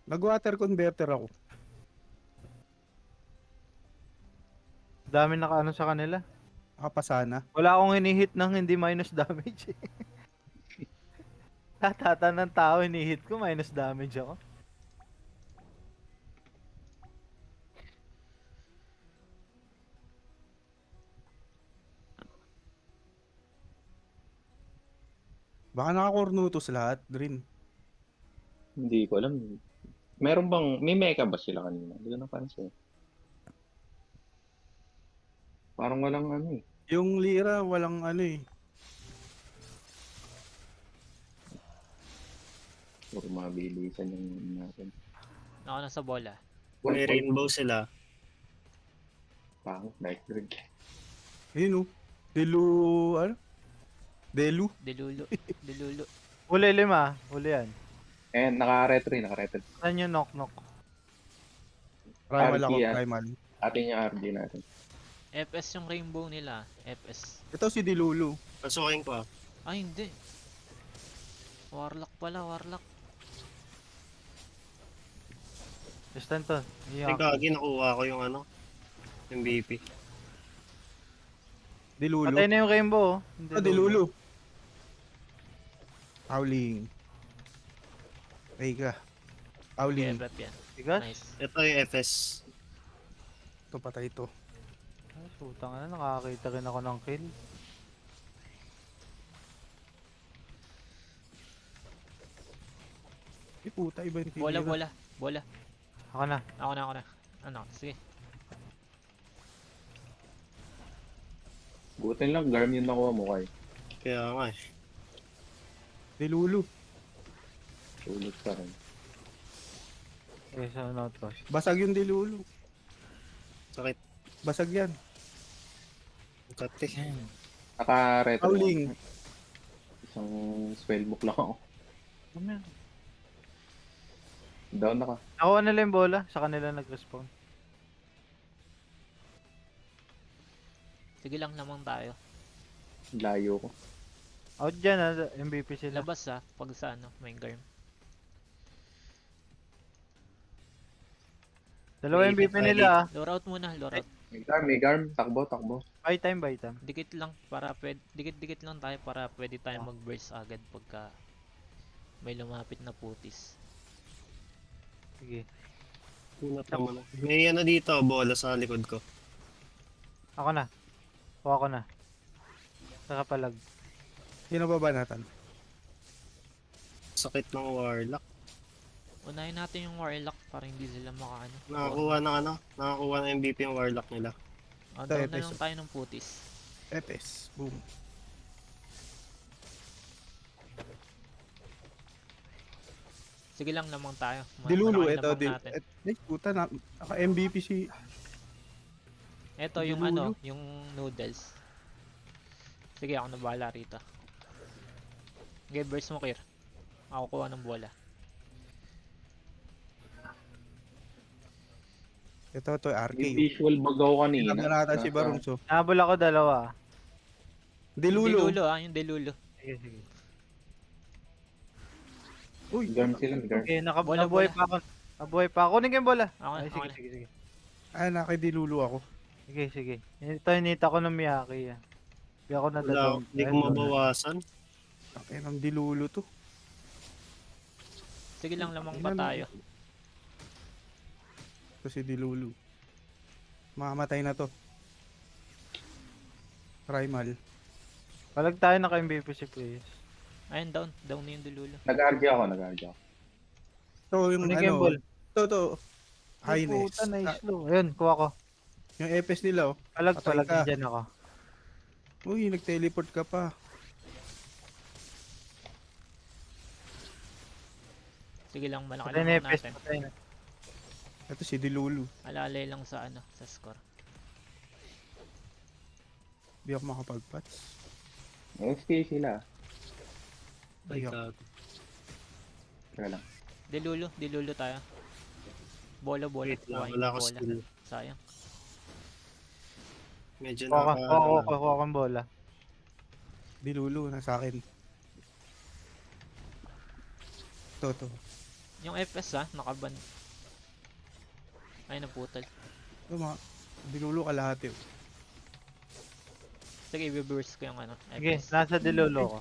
Nag-water converter ako. Dami nakaano sa kanila. Nakapasana. Wala akong hinihit ng hindi minus damage eh. Tatata ng tao hinihit ko, minus damage ako. Baka nakakornutos lahat, Drin. Hindi ko alam. Meron bang, may mecha ba sila kanina? Hindi ko napansin. Parang walang ano eh. Yung lira, walang ano eh. Puro mabilisan yung natin. Ako na sa bola. May rainbow sila. Pangit, night drink. Yun oh. Delu, ano? Delu. Dilulo. Dilulo. Huli 5, huli yan. Eh, naka-retro eh, naka-retro. Saan yung knock-knock? Primal ako, RP yan. primal. Atin yung RD natin. FS yung rainbow nila. FS. Ito si Dilulu. Pasukin ko. Ay, hindi. Warlock pala, warlock. Distant to. Ay, gagi, nakuha ko yung ano. MVP. Dilulu. Patay na yung rainbow. Oh. Hindi Dilulu. Howling. Ay ka. Howling. FF yan. Bigas? Nice. Ito yung FS. Ito patay ito. Ay, putang na, nakakita rin ako ng kill. Eh puta, iba yung Bola, titira. bola. Bola. Ako na. Ako na, ako na. Ano, sige. Butin lang, Garm yung nakuha mo kay. Kaya nga eh. Dilulu. Tulog pa rin. Okay, so ano to? Basag yung Dilulu. Sakit. Basag yan. Kati. Naka-retro. Howling. Isang spellbook lang ako. Ano yan? Down na ka. Nakuha nila yung bola, sa kanila nag-respawn. Sige lang naman tayo. Layo ko. Out dyan ah, MVP sila. Labas pag sa ano, may garm. Dalawa MVP nila ah. Lure out muna, lure out. May Garm. Takbo, takbo. Buy time, buy time. Dikit lang para dikit-dikit lang tayo para pwede tayo mag-burst agad pagka may lumapit na putis. Sige. Unat naman. May ano dito, bola sa likod ko. Ako na. Kuha ko na. Saka palag. Sino ba natin? Sakit ng warlock. Unahin natin yung warlock para hindi sila makaano. Nakakuha ng ano, nakakuha ng MVP yung warlock nila. Down na Epes. lang tayo ng putis. Epes. Boom. Sige lang lamang tayo. Dilulu, Malaking ito. lamang natin. Puta na. Naka-MVP si... Ito yung Dilulu. ano, yung noodles. Sige, ako na bahala rito. Okay, burst mo, Kir. Ako kuha ng bola. Ito, RK. Yung visual bug ako kanina. Pinabanatan si Barunso. Nabol ako dalawa. Dilulu. Dilulo yung dilulo. Sige, sige. Uy, Garm sila, may Garm. Okay, Bola, nabuhay bola. pa ako. Nabuhay pa ako. Kunin ko yung bola. Ako na, Ay, ako sige, na. sige, sige. nakidilulu ako. Sige, sige. Ito, hinita ko ng Miyaki ah. Hindi ako Wala, nadadong. hindi ko mabawasan. Ay, ng dilulu to. Sige lang lamang pa tayo. Ito si Dilulu. Makamatay na to. Primal. Palag tayo naka-MVP si Please. Ayun, down. Down na yung dilulo. Nag-RG ako. Ito yung Kunin ko yung ball. Ito. Ay, Highness. puta, nice low. Ayun, kuha ko. Yung Epes nila oh. Palag, Patay palag. ka. Dyan ako. Uy, nag-teleport ka pa. Sige lang, malaki Patay na lang yung pest. natin. Patay na. Ito si Dilulu. Alalay lang sa ano, sa score. Di ako makapag-patch. SK sila. Ay, Ayok. gago. Teka lang. Dilulo tayo. Bola. Wait lang, Kuhain wala yung ko bola. skill. Sayang. Medyo Kuha ko. naka... Kuha ko ang bola. Dilulu, nasa akin. Ito. Yung FS ha, nakaban. Ay, naputol. Yung mga dilulo kalahati. Sige, i-reverse ko yung ano, Sige, FS. nasa dilulo ko.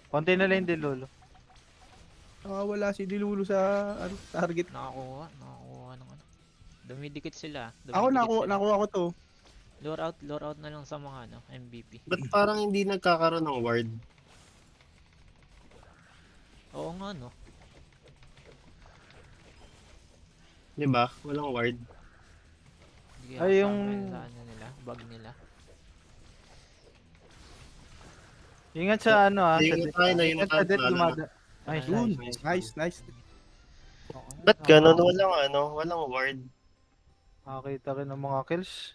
Konti na lang yung dilulo. Wala si dilulo sa target. Nakakuha ng ano. Dumidikit sila. Ako Dumidikit sila. nakuha ko to. Lure out na lang sa mga ano, MVP. Ba't parang hindi nagkakaroon ng ward? Oo nga no. Di ba? Walang ward. Hindi Ay, kasama yung- yun sa ano nila, bug nila. Ingat sa ano ah. Ingat tayo na, ingat Sa tayo, dead lalo na. dumada. Nice, Yun. nice. Nice. Ba't ganun? Walang ano, walang ward. Nakakita rin ng mga kills.